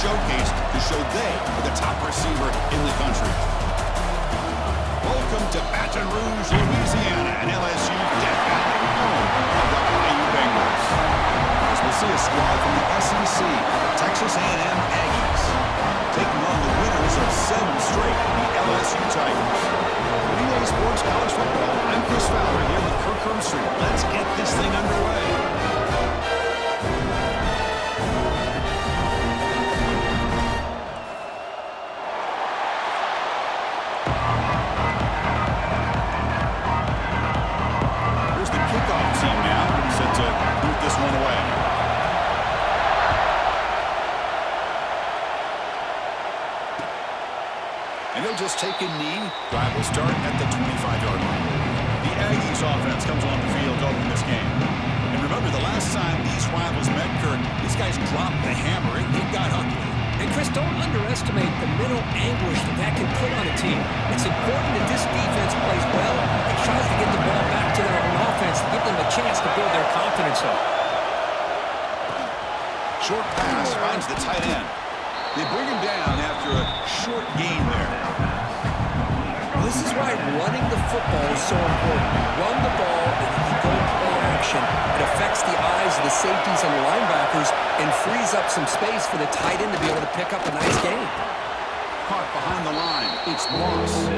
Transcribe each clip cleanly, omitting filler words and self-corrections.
showcased to show they are the top receiver in the country. Welcome to Baton Rouge, Louisiana, and LSU Death Valley, home of the Bayou Bengals. As we'll see a squad from the SEC, Texas A&M Aggies, taking on the winners of 7 straight, the LSU Tigers. For EA Sports College Football, I'm Chris Fowler here with Kirk Herbstreit. Let's get this thing underway. And they'll just take a knee. Drive will start at the 25-yard line. The Aggies offense comes on the field to open this game. And remember, the last time these rivals met, Kirk, these guys dropped the hammer. It got ugly. And Chris, don't underestimate the mental anguish that can put on a team. It's important that this defense plays well and tries to get the ball back to their own offense to give them a chance to build their confidence up. Short pass finds the tight end. They bring him down after a short gain there. Well, this is why running the football is so important. Run the ball and you go play action. It affects the eyes of the safeties and the linebackers and frees up some space for the tight end to be able to pick up a nice gain. Caught behind the line. It's Moss.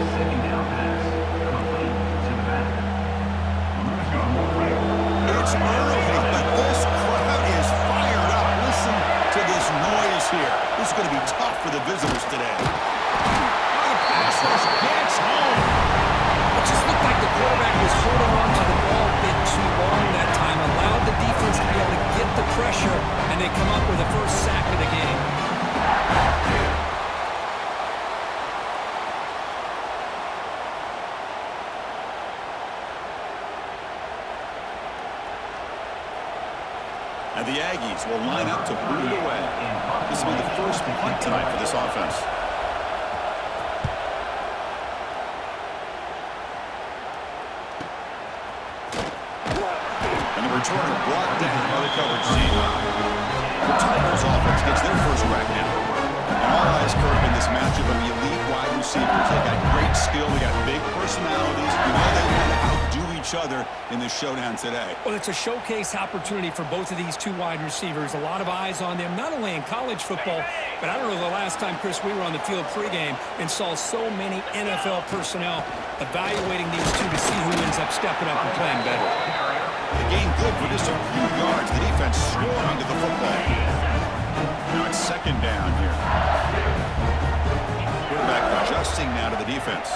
It's early, but this crowd is fired up. Listen to this noise here. This is going to be tough for the visitors today. The pass rush gets home. It just looked like the quarterback was holding on to the ball a bit too long that time, allowed the defense to be able to get the pressure, and they come up with the first sack of the game. And the Aggies will line up to boot it away. This will be the first punt tonight for this offense. And the returner brought down by the coverage team. The Tigers offense gets their first crack now. And all eyes, Kirk, in this matchup of the elite wide receivers. They got great skill. They got big personalities. You know they want to outdo each other in this showdown today. Well, it's a showcase opportunity for both of these two wide receivers. A lot of eyes on them, not only in college football, but I don't know the last time, Chris, we were on the field pregame and saw so many NFL personnel evaluating these two to see who ends up stepping up and playing better. The game good for just a few yards. The defense swarming to the football. Now it's second down here. Quarterback adjusting now to the defense.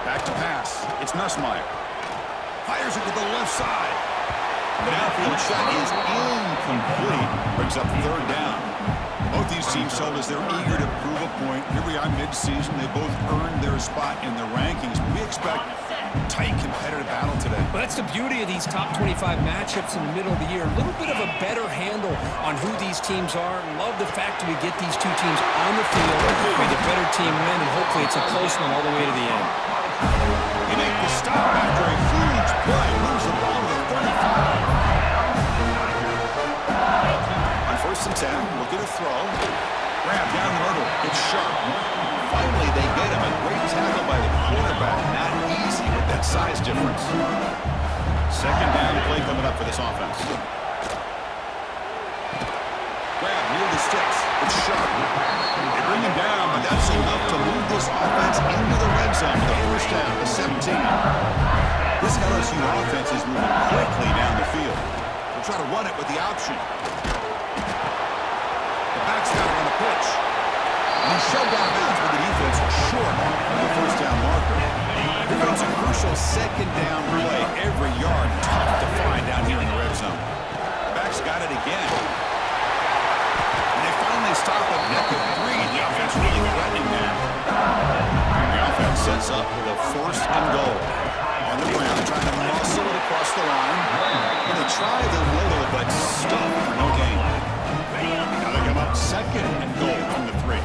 Back to pass. It's Nussmeier. Fires it to the left side. The downfield shot is incomplete. Brings up third down. Both these teams told us they're eager to prove a point. Here we are mid-season. They both earned their spot in the rankings. But we expect tight competitive battle today. Well, that's the beauty of these top 25 matchups in the middle of the year. A little bit of a better handle on who these teams are. Love the fact that we get these two teams on the field. May the better team win, and hopefully it's a close one all the way to the end. They make the stop after a huge play. Moves the ball to the 35. On first and 10, look at a throw. Grab down the middle. It's sharp. Finally, they get him. A great tackle by the quarterback. Not easy with that size difference. Second down play coming up for this offense. Grab near the sticks. It's sharp. They bring him down, but that's enough to move this offense into the red zone with a first down to 17. This LSU offense is moving quickly down the field. They'll try to run it with the option. The back's got it on the pitch. And he's shoved out of bounds with the defense short of the first down marker. Here comes a crucial second down play. Every yard tough to find down here in the red zone. The back's got it again. And they finally stop at neck of 3. The offense really threatening now. The offense sets up the first and goal. On the ground, trying to muscle it across the line. And they try the middle, but stop for no gain. Now they come up second and goal from the 3.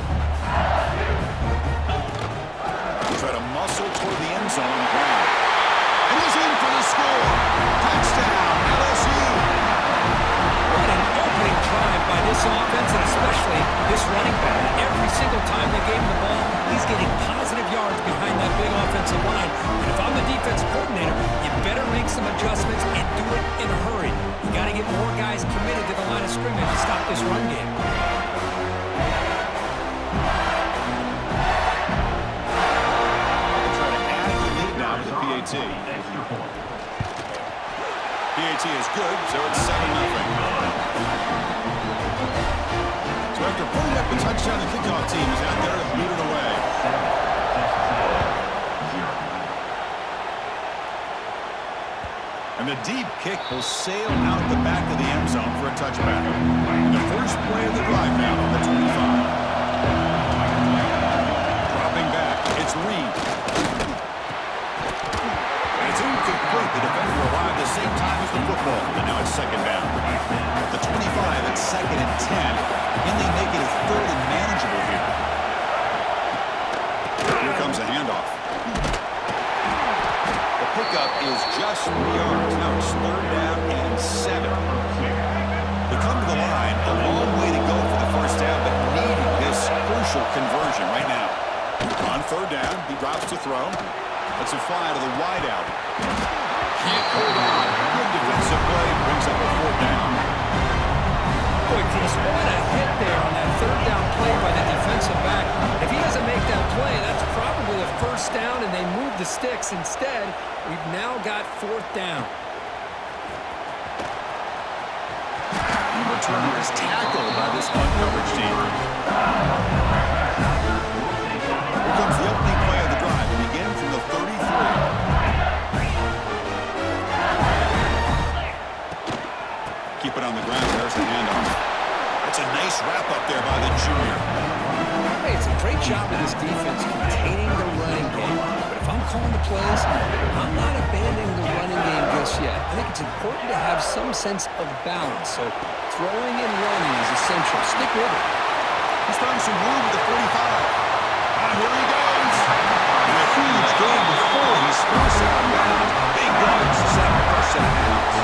They try to muscle toward the end zone on the ground. And he's in for the score. Touchdown, LSU. What an opening drive by this offense, and especially this running back. line. And if I'm the defensive coordinator, you better make some adjustments and do it in a hurry. You got to get more guys committed to the line of scrimmage to stop this run game. They'll try to add the lead now to the PAT. PAT is good, so it's 7-0. So after putting up a touchdown, the kickoff team is out there to boot it away. And the deep kick will sail out the back of the end zone for a touchback. And the first play of the drive now on the 25. Dropping back, it's Reed. And it's incomplete. The defender arrived the same time as the football. And now it's second down. At the 25, it's 2nd and 10. Can they make it a 3rd and manageable here? Here comes a handoff. The pickup is just 3 yards. Now it's 3rd down and 7. They come to the line. A long way to go for the first down, but needing this crucial conversion right now. On 3rd down, he drops to throw. That's a fly to the wideout. Can't hold on. Good defensive play. Brings up a 4th down. Boy, Chris, what a hit there on that 3rd down play by the defensive back. If he doesn't make that play, that's probably a 1st down, and they move the sticks. Instead, we've now got 4th down. The returner is tackled by this uncoverage team. Here comes the opening play of the drive. It begins from the 33. Keep it on the ground. There's the handoff. It's a nice wrap-up there by the junior. Hey, it's a great job of this defense containing the running game. But if I'm calling the plays, I'm not abandoning the running game just yet. I think it's important to have some sense of balance. So throwing and running is essential. Stick with it. He's throwing some room with the 45. And here he goes. And a huge gain before he's forced out of bounds. Big yards to set the first set of downs.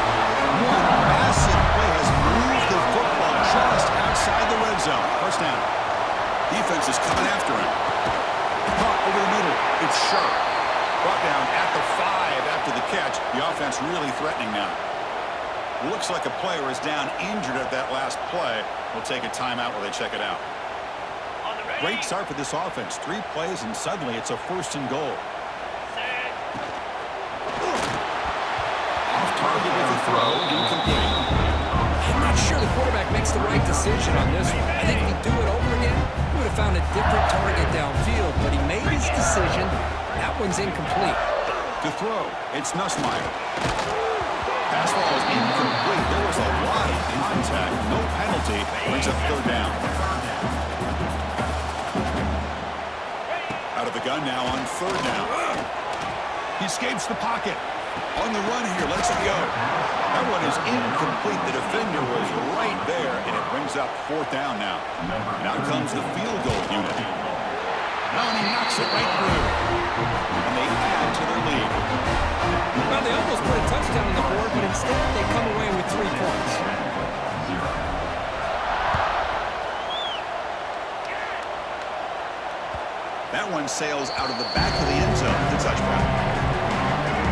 One massive play has moved the football just outside the red zone. First down. Defense is coming after him. Caught over the middle. It's sharp. Brought down at the 5 after the catch. The offense really threatening now. Looks like a player is down injured at that last play. We'll take a timeout while they check it out. Great start for this offense. 3 plays and suddenly it's a 1st and goal. Off target with a throw. Incomplete. I'm not sure the quarterback makes the right decision on this one. I think if he'd do it over again, he would have found a different target downfield, but he made his decision. That one's incomplete. To throw, it's Nussmeier. Pass ball is incomplete. There was a lot of contact. No penalty. Brings up 3rd down. Out of the gun now on 3rd down. He escapes the pocket. On the run here, lets it go. That one is incomplete. The defender was right there, and it brings up 4th down now. And out comes the field goal unit. Now he knocks it right through. And they add to their lead. Well, they almost put a touchdown on the board, but instead they come away with 3 points. That one sails out of the back of the end zone with the touchback.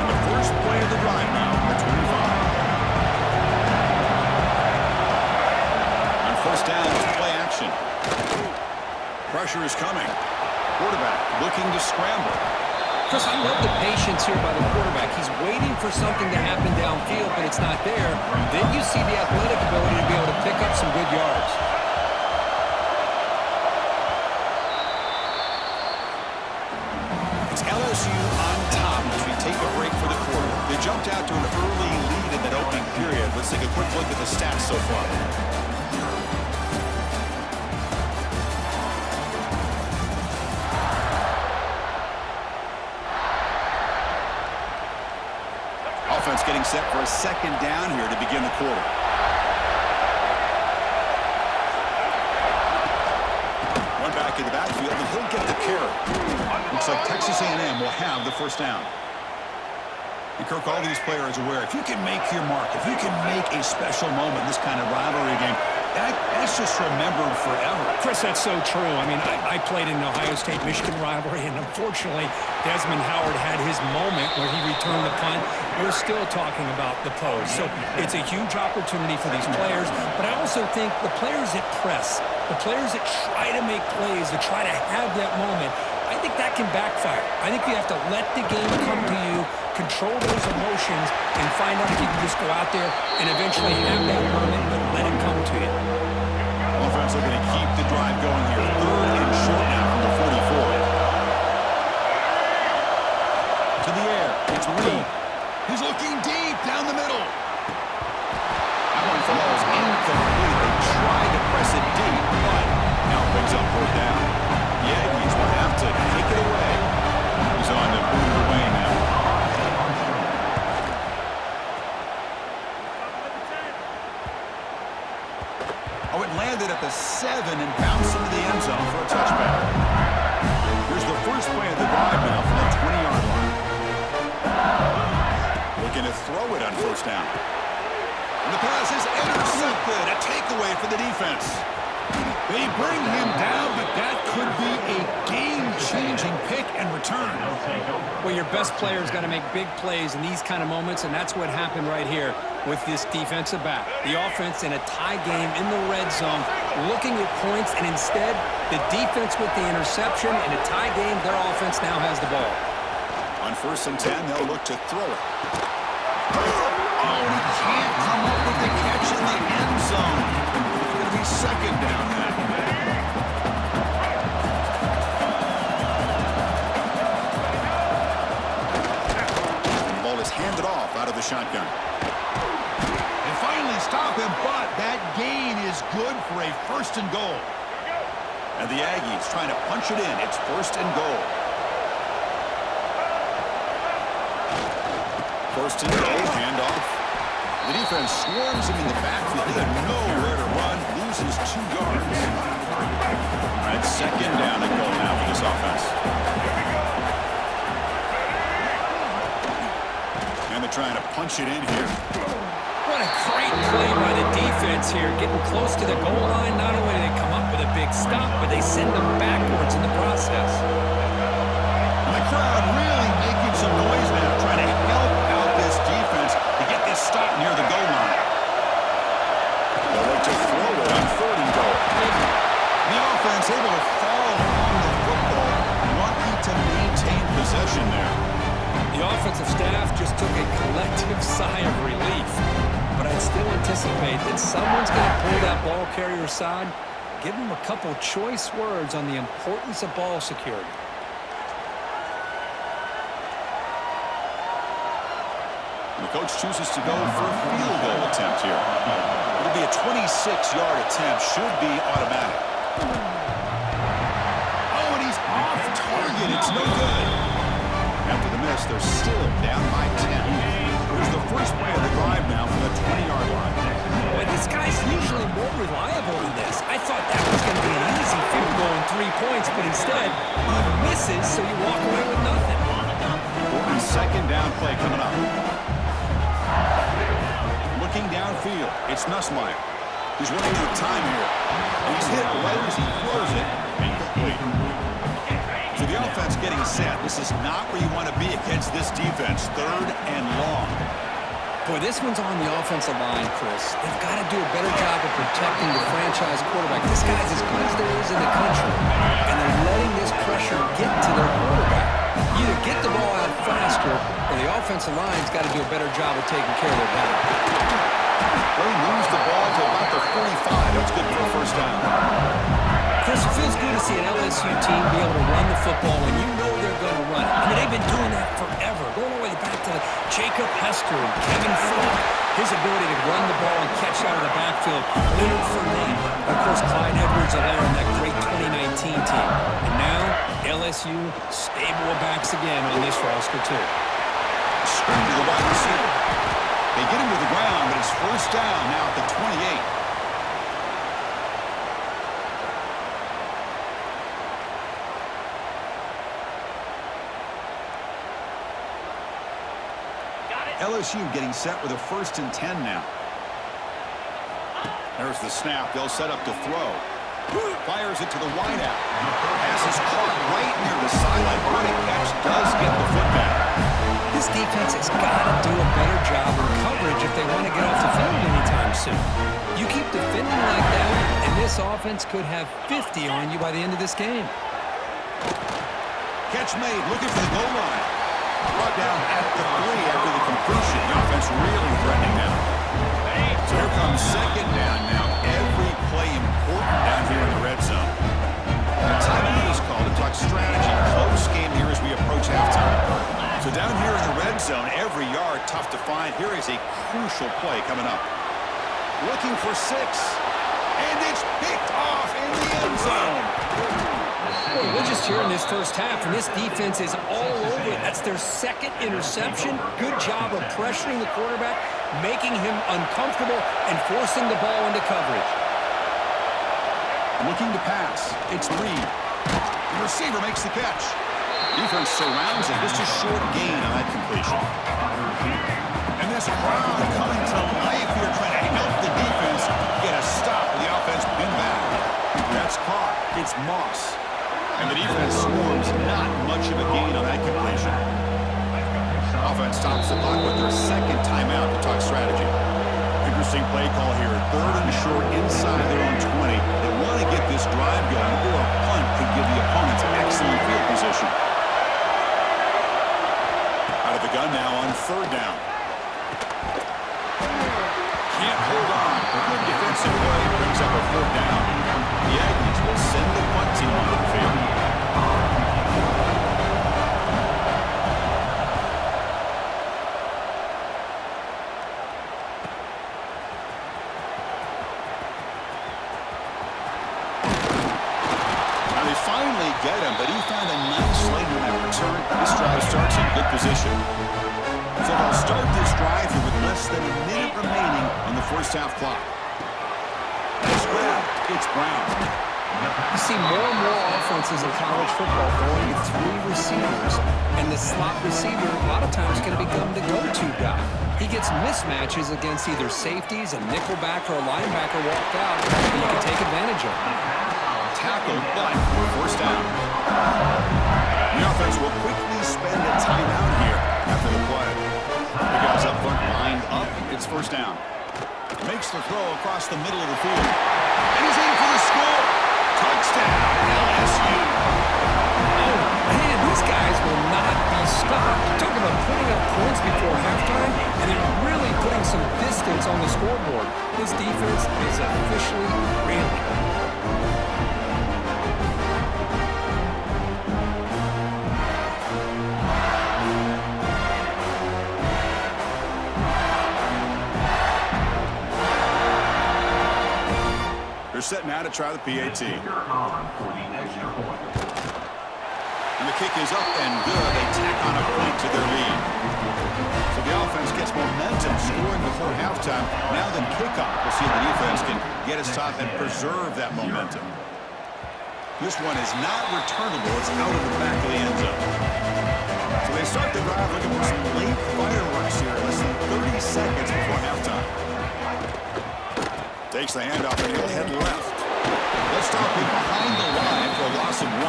The first play of the drive now, the 25. On 1st down, it's play action. Pressure is coming. Quarterback looking to scramble. Chris, I love the patience here by the quarterback. He's waiting for something to happen downfield, but it's not there. Then you see the athletic ability to be able to pick up some good yards. It's LSU on top as we take a break for the quarter. They jumped out to an early lead in that opening period. Let's take a quick look at the stats so far. Offense getting set for a 2nd down here to begin the quarter. One back in the backfield, and he'll get the carry. Looks like Texas A&M will have the 1st down. And Kirk, all these players are aware, if you can make your mark, if you can make a special moment in this kind of rivalry game, That's just remembered forever. Chris, that's so true. I mean, I played in an Ohio State-Michigan rivalry, and unfortunately, Desmond Howard had his moment where he returned the punt. We're still talking about the pose. So it's a huge opportunity for these players, but I also think the players that press, the players that try to make plays, that try to have that moment, I think that can backfire. I think you have to let the game come to you, control those emotions, and find out if you can just go out there and eventually have that moment, but let it come to you. Offense looking to keep the drive going here. 3rd and short now from the 44. To the air. It's Reed. He's looking deep down the middle. That one falls incomplete. They tried to press it deep, but now it picks up 4th down. The Aggies will have to kick it away. He's on to move it away now. Oh, it landed at the 7 and bounced into the end zone for a touchback. Here's the first play of the drive now from the 20-yard line. Looking to throw it on 1st down. And the pass is intercepted. A takeaway for the defense. They bring him down, but that could be a game-changing pick and return. Well, your best player's got to make big plays in these kind of moments, and that's what happened right here with this defensive back. The offense in a tie game in the red zone, looking at points, and instead, the defense with the interception. In a tie game, their offense now has the ball. On 1st and 10, they'll look to throw it. Oh, and he can't come up with the catch in the end zone. It's going to be 2nd down now. The ball is handed off out of the shotgun. They finally stop him, but that gain is good for a 1st and goal. And the Aggies trying to punch it in. It's 1st and goal. 1st and goal, handoff. The defense swarms him in the backfield. He had nowhere to run, loses 2 yards. All right, 2nd down and goal now for this offense. And they're trying to punch it in here. What a great play by the defense here, getting close to the goal line. Not only do they come up with a big stop, but they send them backwards in the process. And the crowd really making some noise now, trying to help out this defense to get this stop near the goal line. They'll look to throw it on 3rd and goal. The offense able to fall on the football, lucky to maintain possession there. The offensive staff just took a collective sigh of relief. But I'd still anticipate that someone's going to pull that ball carrier aside, give him a couple choice words on the importance of ball security. The coach chooses to go for a field goal attempt here. It'll be a 26-yard attempt. Should be automatic. Oh, and he's off target. It's no good. After the miss, they're still down by 10. Here's the first play of the drive now from the 20-yard line. Boy, this guy's usually more reliable than this. I thought that was going to be an easy field goal and 3 points, but instead, he misses, so you walk away with nothing. 2nd down play coming up. Looking downfield, it's Nussmeier. He's running out of time here. And he's hit right as he throws it. Incomplete. So the offense getting set. This is not where you want to be against this defense. 3rd and long. Boy, this one's on the offensive line, Chris. They've got to do a better job of protecting the franchise quarterback. This guy's as good as there is in the country. And they're letting this pressure get to their quarterback. Either get the ball out faster, or the offensive line's got to do a better job of taking care of their guy. They moves the ball to about the 45. That's good for a 1st down. Chris, it feels good to see an LSU team be able to run the football when you know they're going to run it. I mean, they've been doing that forever, going all the way back to Jacob Hester and Kevin Fulton. His ability to run the ball and catch out of the backfield. Leonard Fournette, of course, Clyde Edwards-Helaire and that great 2019 team. And now, LSU stable of backs again on this roster, too. Screen to the wide receiver. They get him to the ground, but it's 1st down now at the 28. LSU getting set with a 1st and 10 now. There's the snap. They'll set up to throw. Fires it to the wideout. Pass is caught right near the sideline. What a catch. Does get the foot back. This defense has got to do a better job in coverage if they want to get off the field anytime soon. You keep defending like that, and this offense could have 50 on you by the end of this game. Catch made. Looking for the goal line. Brought down at the 3 after the completion. The offense really threatening now. So here comes second down now. Every play important down here in the red zone. The timeout is called to talk strategy. Close game here as we approach halftime. So down here in the red zone, every yard tough to find. Here is a crucial play coming up. Looking for 6. And it's picked off in the end zone. Well, we're just here in this first half, and this defense is all over it. That's their second interception. Good job of pressuring the quarterback, making him uncomfortable, and forcing the ball into coverage. Looking to pass. It's Reed. The receiver makes the catch. Defense surrounds him. Just a short gain on that completion. And this crowd coming to life here, trying to help the defense get a stop with the offense pinned back. That's caught. It's Moss. And the defense swarms. Not much of a gain on that completion. Offense stops the clock with their second timeout to talk strategy. Interesting play call here. 3rd and short inside their own 20. They want to get this drive going, or a punt could give the opponents excellent field position. Out of the gun now on 3rd down. Can't hold on. A good defensive play brings up a 3rd down. The Aggies will send the punt team onto the field. Finally get him, but he found a nice lane on that return. This drive starts in good position. So they'll start this drive here with less than a minute remaining on the first half clock. Nice grab. It's Brown. You see more and more offenses in college football going with 3 receivers, and the slot receiver a lot of times going to become the go-to guy. He gets mismatches against either safeties, a nickelback, or a linebacker walked out, and you can take advantage of it. Tackled, but first down. The offense will quickly spend a timeout here after the play. The guys up front lined up. It's first down. Makes the throw across the middle of the field. And he's in for the score. Touchdown, LSU. Oh, man, these guys will not be stopped. Talk about putting up points before halftime, and then really putting some distance on the scoreboard. This defense is officially reeling. They're setting out to try the PAT. And the kick is up and good. They tack on a point to their lead. So the offense gets momentum, scoring before halftime. Now then kickoff. We'll see if the defense can get his top and preserve that momentum. This one is not returnable. It's out of the back of the end zone. So they start the drive looking for some late fireworks here. Less than 30 seconds before halftime. Takes the handoff and he'll head left. Let's stop him behind the line for a loss of 1.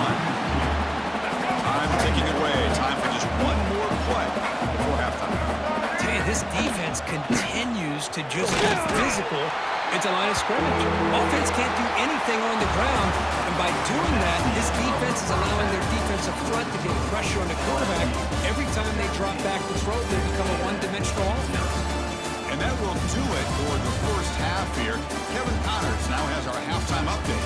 Time ticking away. Time for just one more play before halftime. Tell you, this defense continues to just be physical at the line of scrimmage. Offense can't do anything on the ground, and by doing that, this defense is allowing their defensive front to get pressure on the quarterback. Every time they drop back to throw, they become a one-dimensional offense. And that will do it for the first half here. Kevin Connors now has our halftime update.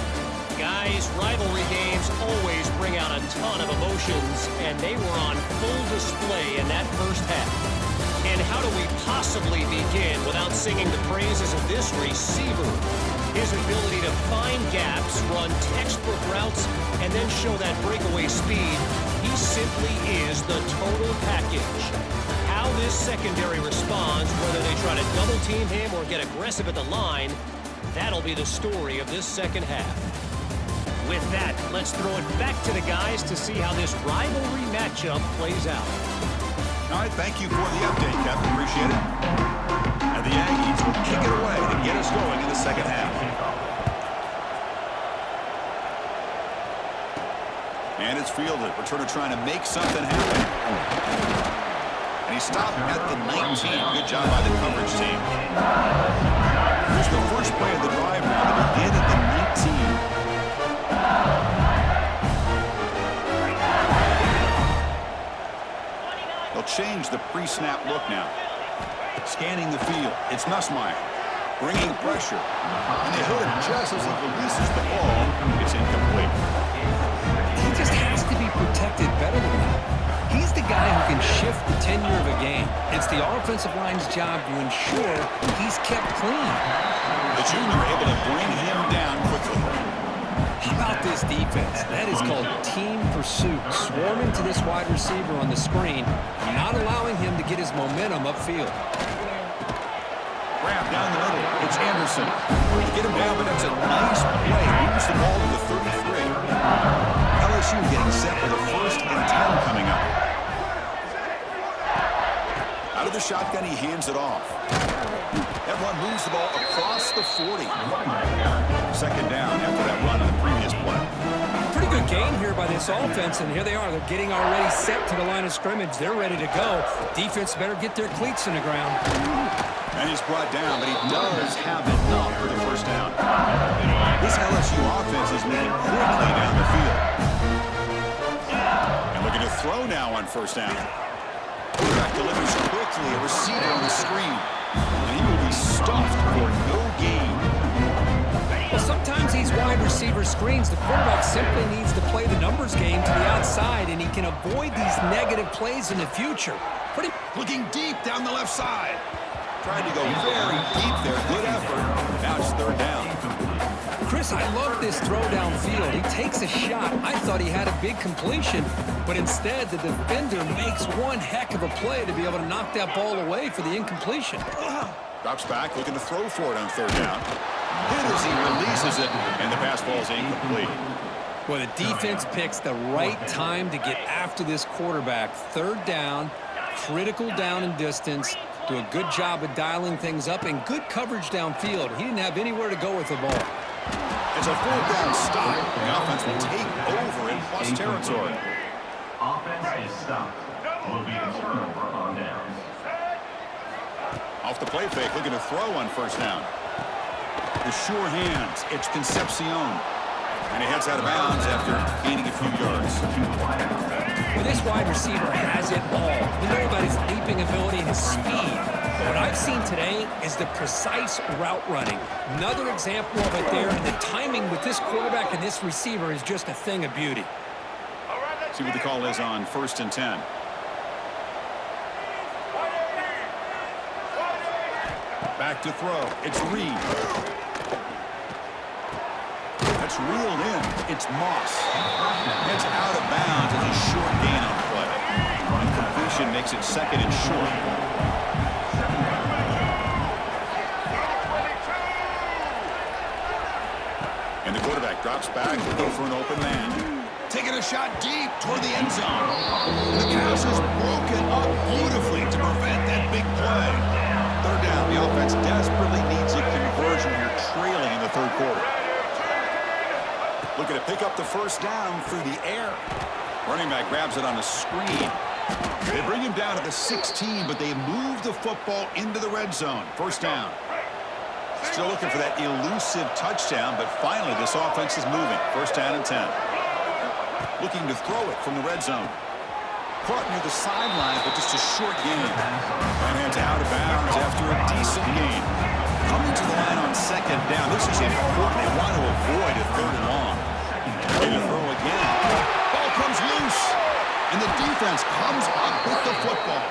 Guys, rivalry games always bring out a ton of emotions, and they were on full display in that first half. And how do we possibly begin without singing the praises of this receiver? His ability to find gaps, run textbook routes, and then show that breakaway speed. He simply is the total package. How this secondary responds, whether they try to double team him or get aggressive at the line, that'll be the story of this second half. With that, let's throw it back to the guys to see how this rivalry matchup plays out. All right, thank you for the update, Kevin. Appreciate it. And the Aggies will kick it away to get us going in the second half. And it's fielded. Returner trying to make something happen. And he stopped at the 19. Good job by the coverage team. Here's the first play of the drive now. They begin at the 19. They'll change the pre-snap look now. Scanning the field. It's Nussmeier. Bringing pressure. And they hit him just as he releases the ball. It's incomplete. He just has to be protected better than that. He's the guy who can shift the tenure of a game. It's the offensive line's job to ensure he's kept clean. The junior able to bring him down quickly. How about this defense? That is called team pursuit. Swarming to this wide receiver on the screen, not allowing him to get his momentum upfield. Grab down the middle. It's Anderson. To get him down, but it's a nice play. Moves the ball to the 33. LSU getting set for the 1st and 10 coming up. Out of the shotgun, he hands it off. That one moves the ball across the 40. 2nd down after that run on the previous play. Pretty good game here by this offense, and here they are. They're getting already set to the line of scrimmage. They're ready to go. Defense better get their cleats in the ground. And he's brought down, but he does have enough for the 1st down. This LSU offense is moving quickly down the field. And looking to throw now on 1st down. Quarterback delivers quickly, a receiver on the screen. And he will be stuffed for no gain. Well, sometimes these wide receiver screens, the quarterback simply needs to play the numbers game to the outside, and he can avoid these negative plays in the future. Looking deep down the left side. Tried to go very deep there. Good effort. Now it's 3rd down. Chris, I love this throw downfield. He takes a shot. I thought he had a big completion, but instead the defender makes one heck of a play to be able to knock that ball away for the incompletion. Drops back, looking to throw for it on 3rd down. Hit as he releases it, and the pass ball is incomplete. Well, the defense picks the right time to get after this quarterback. 3rd down, critical down and distance. Do a good job of dialing things up and good coverage downfield. He didn't have anywhere to go with the ball. It's a 4th down stop. The offense will take over in plus territory. Offense is stopped. Will be a turnover on downs. Off the play fake, looking to throw on 1st down. With sure hands, it's Concepcion. And he heads out of bounds after gaining a few yards. Well, this wide receiver has it all. We know about his leaping ability and his speed. But what I've seen today is the precise route running. Another example of it there. And the timing with this quarterback and this receiver is just a thing of beauty. See what the call is on 1st and 10. Back to throw. It's Reed. That's reeled in. It's Moss. It's out of bounds. It's a short gain on the play. And completion makes it 2nd and short. And the quarterback drops back to go for an open man. Taking a shot deep toward the end zone. The pass is broken up beautifully to prevent that big play. 3rd down. The offense desperately needs a conversion here, trailing in the 3rd quarter. Looking to pick up the 1st down through the air. Running back grabs it on the screen. They bring him down at the 16, but they move the football into the red zone. 1st down. Still looking for that elusive touchdown, but finally this offense is moving. 1st down and 10. Looking to throw it from the red zone. Caught near the sideline, but just a short gain. And heads out of bounds after a decent gain. Coming to the line on 2nd down. This is important. They want to avoid a 3rd and long. Ready to throw again. Ball comes loose. And the defense comes up with the football.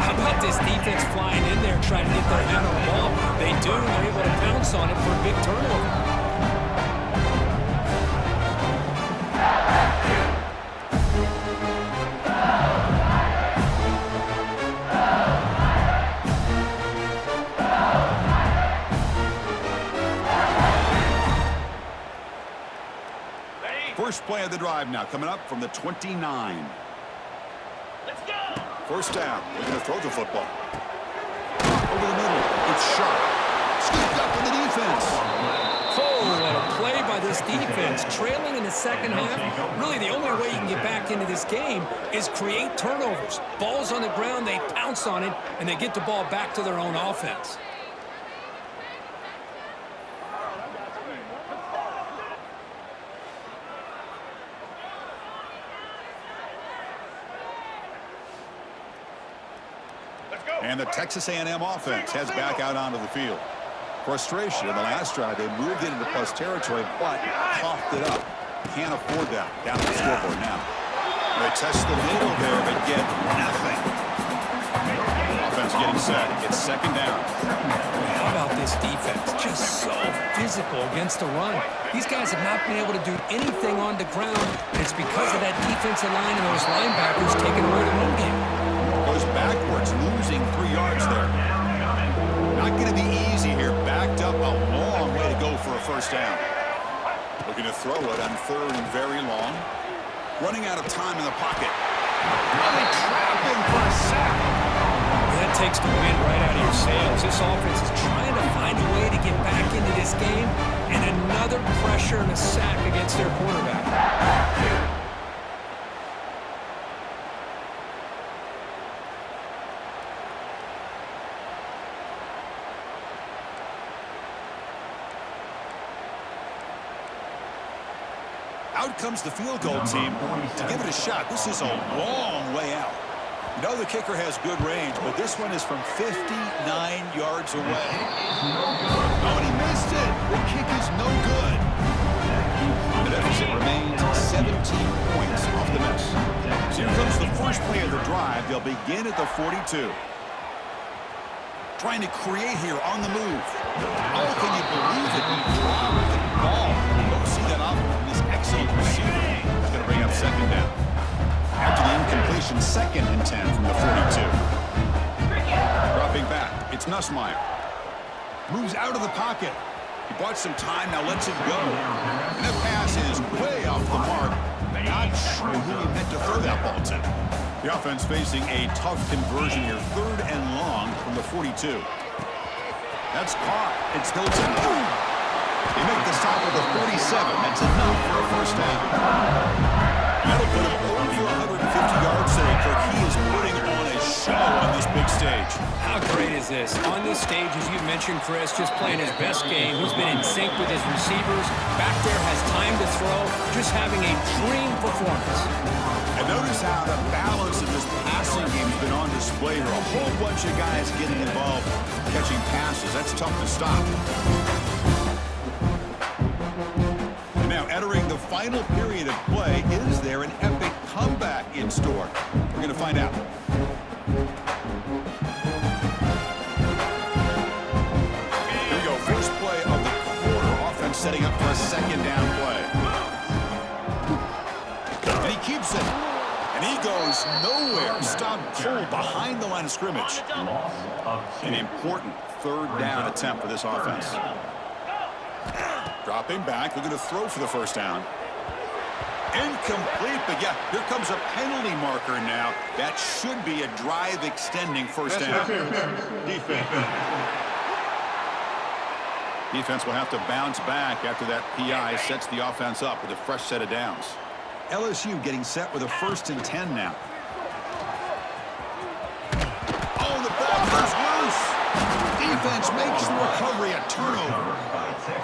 How about this defense flying in there trying to get their hand on the ball? They do. They're able to pounce on it for a big turnover. First play of the drive now coming up from the 29. Let's go. 1st down. They're going to throw the football. Over the middle. It's Sharp. Scooped up in the defense. Oh, what a play by this this defense, trailing in the second half, really the only way you can get back into this game is create turnovers. Ball's on the ground, they pounce on it, and they get the ball back to their own offense. And the Texas A&M offense heads back out onto the field. Frustration in the last drive. They moved into plus territory, but coughed it up. Can't afford that. Down the scoreboard now. They test the middle there, but get nothing. Offense getting set. It's second down. How about this defense? Just so physical against the run. These guys have not been able to do anything on the ground, and it's because of that defensive line and those linebackers taking away the run game. Goes backwards, losing 3 yards there. Not going to be easy here. Backed up a long way to go for a first down. Looking to throw it on 3rd and very long. Running out of time in the pocket. Really trapping for a sack. That takes the wind right out of your sails. This offense is trying to find a way to get back into this game, and another pressure and a sack against their quarterback. Out comes the field goal team to give it a shot. This is a long way out. You know the kicker has good range, but this one is from 59 yards away. Oh, and he missed it. The kick is no good. The deficit remains 17 points off the miss. So here comes the first play of the drive. They'll begin at the 42. Trying to create here on the move. Oh, can you believe it? He dropped the ball. You don't see that often from this excellent receiver. He's going to bring up second down. After the incompletion, 2nd and 10 from the 42. Dropping back, it's Nussmeier. Moves out of the pocket. He bought some time, now lets it go. And that pass is way off the mark. Not sure who he meant to throw that ball to. The offense facing a tough conversion here. 3rd and long from the 42. That's caught. It's Hilton. Boom! They make the stop at the 47. That's enough for a first down. That'll put him over 150 yards today, Kirk. He is putting on a show on this big stage. How great is this? On this stage, as you mentioned, Chris, just playing his best game. He's been in sync with his receivers. Back there, has time to throw. Just having a dream performance. And notice how the balance of this passing game has been on display here. A whole bunch of guys getting involved, catching passes. That's tough to stop. And now entering the final period of play, is there an epic comeback in store? We're going to find out. Here we go. First play of the quarter. Offense setting up for a second down play. And he keeps it. And he goes nowhere. Stopped cold behind the line of scrimmage. An important 3rd down attempt for this offense. Dropping back, looking to throw for the first down. Incomplete, but yeah, here comes a penalty marker now. That should be a drive-extending first down. Defense will have to bounce back after that PI sets the offense up with a fresh set of downs. LSU getting set with a 1st and 10 now. Oh, the ball goes loose. Defense makes the recovery a turnover.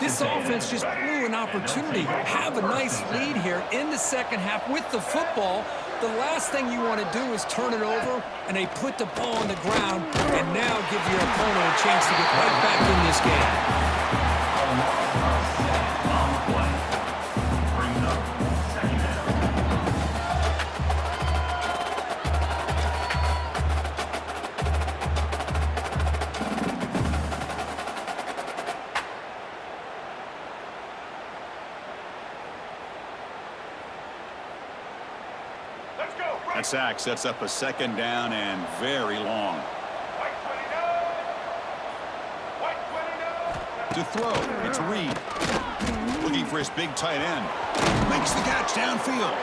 This offense just blew an opportunity. Have a nice lead here in the second half with the football. The last thing you want to do is turn it over, and they put the ball on the ground and now give your opponent a chance to get right back in this game. That sack sets up a second down and very long. To throw, it's Reed. Looking for his big tight end. Makes the catch downfield.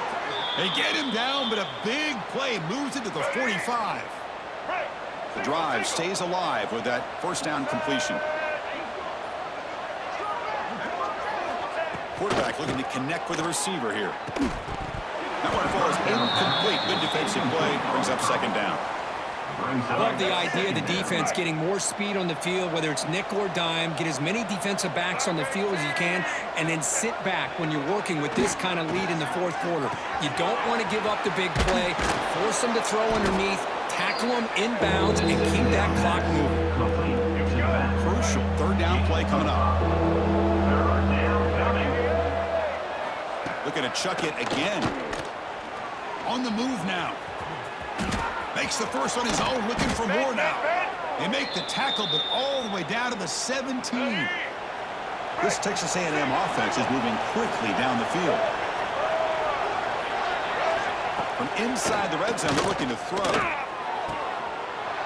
They get him down, but a big play moves it to the 45. The drive stays alive with that first down completion. Quarterback looking to connect with the receiver here. That one falls incomplete. Good defensive play. Brings up second down. Love the idea of the defense getting more speed on the field, whether it's nickel or dime. Get as many defensive backs on the field as you can, and then sit back when you're working with this kind of lead in the fourth quarter. You don't want to give up the big play. Force them to throw underneath, tackle them inbounds, and keep that clock moving. Crucial third down play coming up. Looking to chuck it again. On the move now. Makes the first on his own, looking for more now. They make the tackle, but all the way down to the 17. This Texas A&M offense is moving quickly down the field. From inside the red zone, they're looking to throw.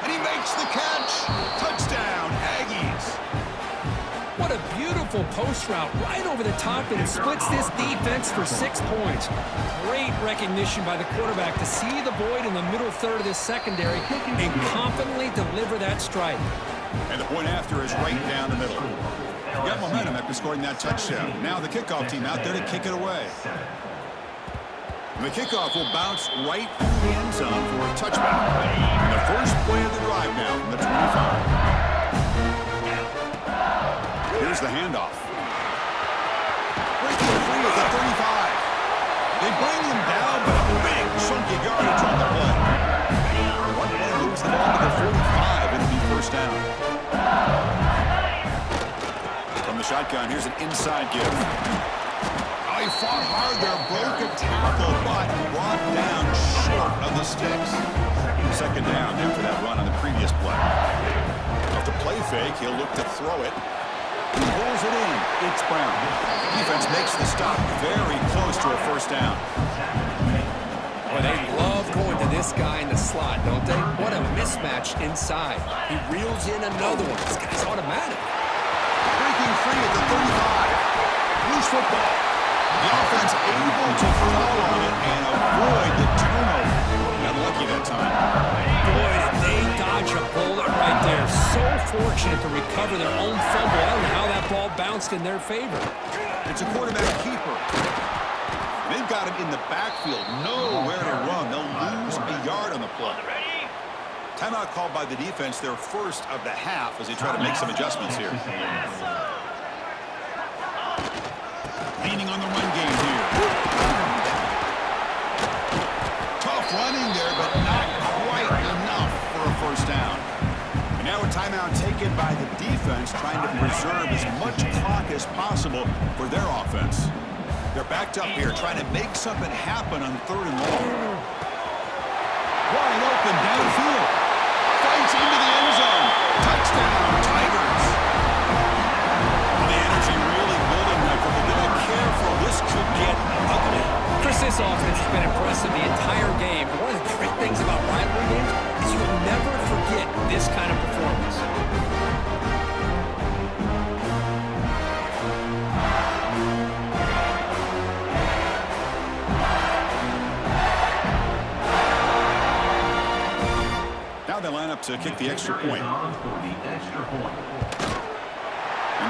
And he makes the catch. Touchdown, Aggies. What a beautiful post route right over the top, and it splits this defense for 6 points. Great recognition by the quarterback to see the void in the middle third of this secondary and confidently deliver that strike. And the point after is right down the middle. Got momentum after scoring that touchdown. Now the kickoff team out there to kick it away. And the kickoff will bounce right through the end zone for a touchback. And the first play of the drive now from the 25. Here's the handoff. Breaking free at the 35. They bring him down, but a big chunky yardage on the play. One play moves the ball to the 45. It'll be first down. From the shotgun, here's an inside give. Oh, he fought hard there, broke a tackle, but brought down short of the sticks. Second down after that run on the previous play. Off the play fake, he'll look to throw it. He pulls it in. It's Brown. Defense makes the stop very close to a first down. Well, they love going to this guy in the slot, don't they? What a mismatch inside. He reels in another one. This guy's automatic. Breaking free at the 35. Loose football. The offense able to fall on it and avoid the turnover. Unlucky that time. Boy, did they dodge a bullet right there. So fortunate to recover their own fumble. I don't know how that ball bounced in their favor. It's a quarterback keeper. They've got him in the backfield. Nowhere to run. They'll lose a yard on the play. Timeout called by the defense, their first of the half, as they try to make some adjustments here. Leaning on the run game here. Tough running there, but not quite enough for a first down. And now a timeout taken by the defense, trying to preserve as much clock as possible for their offense. They're backed up here, trying to make something happen on third and long. Wide open downfield. Fights into the end zone. Touchdown, Tigers. The energy really building up, but they're going to be careful. This could get ugly. Chris, this offense has been impressive the entire game. And one of the great things about rivalry games is you'll never forget this kind of performance. Now they line up to kick the extra point. An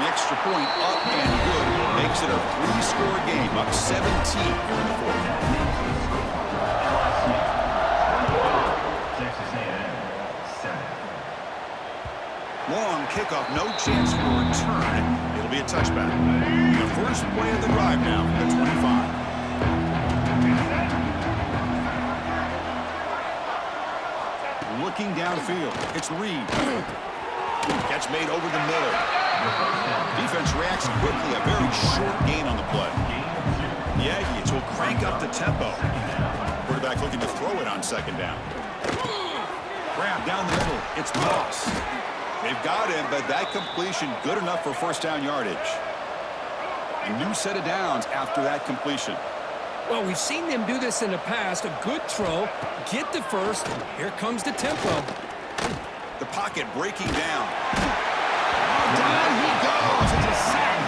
extra point up and good makes it a 3-score game, up 17 here in the fourth. Long kickoff, no chance for a return. It'll be a touchback. The first play of the drive now from the 25. Looking downfield, it's Reed. Catch made over the middle. Defense reacts quickly, a very short gain on the play. The Aggies will crank up the tempo. Quarterback looking to throw it on second down. Grab down the middle, it's Moss. They've got him, but that completion good enough for first down yardage. A new set of downs after that completion. Well, we've seen them do this in the past. A good throw, get the first. Here comes the tempo. The pocket breaking down. Down he goes. It's a sack.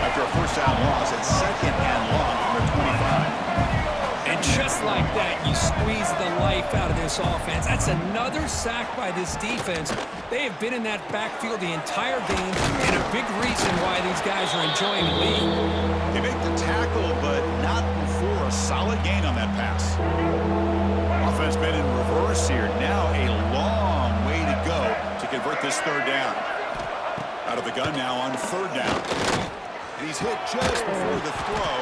After a first down loss, it's second and long from the 25. And just like that, you squeeze the life out of this offense. That's another sack by this defense. They have been in that backfield the entire game, and a big reason why these guys are enjoying the lead. They make the tackle, but not before a solid gain on that pass. Offense been in reverse here. Now a long way to go to convert this third down. Out of the gun now on third down. And he's hit just before the throw.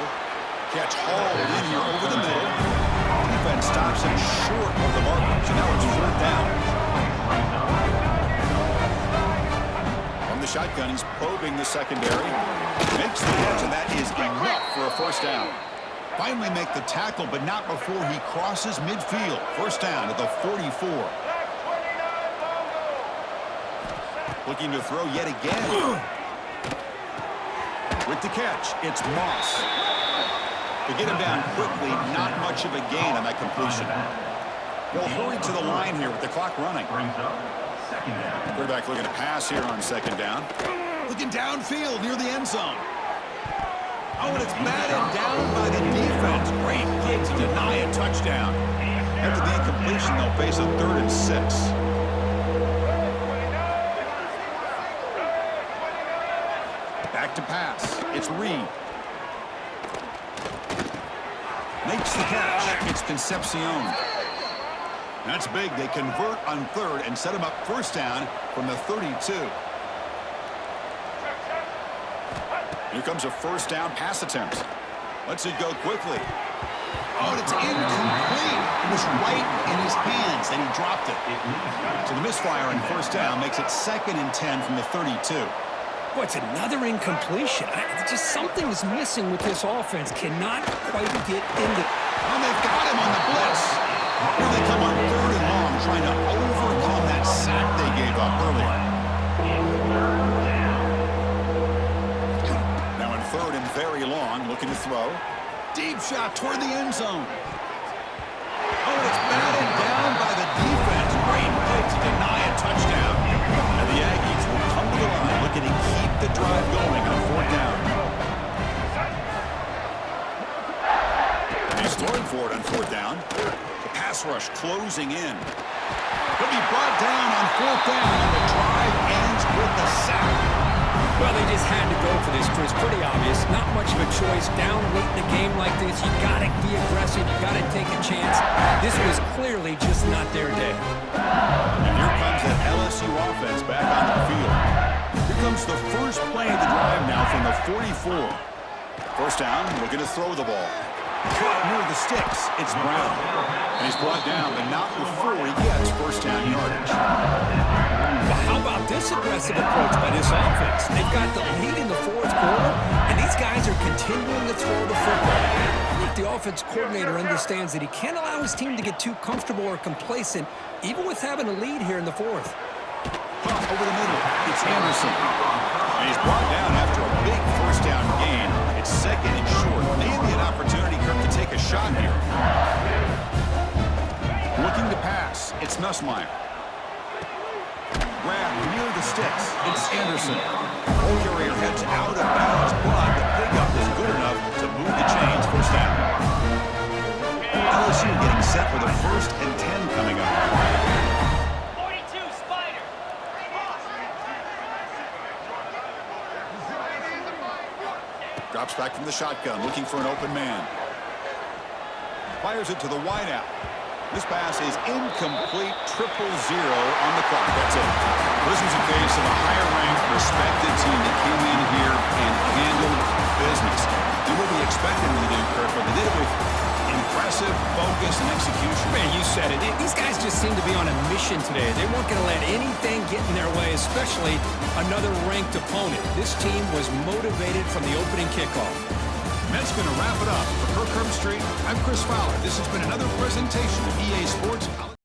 Catch hauled in here over the middle. Defense stops him short of the marker. So now it's fourth down. From the shotgun, he's probing the secondary. Makes the catch, and that is enough for a first down. Finally make the tackle, but not before he crosses midfield. First down at the 44. Looking to throw yet again. With the catch, it's Moss. To get him down quickly, not much of a gain on that completion. They'll hurry to the line here with the clock running. Quarterback looking to pass here on second down. Looking downfield near the end zone. Oh, and it's batted down by the defense. Great kick to deny a touchdown. After the incompletion, they'll face a 3rd and 6. Back to pass. It's Reed. Makes the catch. It's Concepcion. That's big. They convert on third and set him up first down from the 32. Here comes a first down pass attempt. Lets it go quickly. Oh, and it's incomplete. It was right in his hands, and he dropped it. So the misfire on first down makes it 2nd and 10 from the 32. Boy, it's another incompletion. Just something is missing with this offense. Cannot quite get into. And they've got him on the blitz. Here they come on 3rd and long, trying to overcome that sack they gave up earlier. Now in 3rd and very long, looking to throw. Deep shot toward the end zone. Oh, and it's batted down by the defense. Great play to deny a touchdown. And the Aggies will come to the line, looking to keep the drive going on 4th down. He's throwing for it on 4th down. The pass rush closing in. He'll be brought down on 4th down, and the drive ends with the sack. Well, they just had to go for this, Chris. Pretty obvious. Not much of a choice. Down late in the game like this, you got to be aggressive. You got to take a chance. This was clearly just not their day. And here comes that LSU offense back on the field. Here comes the first play of the drive now from the 44. First down, looking to throw the ball. Caught near the sticks. It's Brown. And he's brought down, but not before he gets first down yardage. Well, how about this aggressive approach by this offense? They've got the lead in the 4th quarter, and these guys are continuing to throw the football. I think the offense coordinator understands that he can't allow his team to get too comfortable or complacent, even with having a lead here in the 4th. Over the middle, it's Anderson. And he's brought down after a big first down gain. It's 2nd and short. Maybe an opportunity, Kirk, to take a shot here. Looking to pass. It's Nussmeier. Grab near the sticks. It's Anderson. Ball carrier heads out of bounds, but the pickup is good enough to move the chains. First down. LSU getting set for the 1st and 10 coming up. Drops back from the shotgun, looking for an open man. Fires it to the wideout. This pass is incomplete, 0-0 on the clock. That's it. This was a case of a higher-ranked, respected team that came in here and handled business. Do what we expected them to do, Kirk, but they did it with impressive focus and execution. Man, you said it. These guys just seem to be on a mission today. They weren't going to let anything get in their way, especially another ranked opponent. This team was motivated from the opening kickoff. That's going to wrap it up. For Kirk Herbstreit, I'm Chris Fowler. This has been another presentation of EA Sports.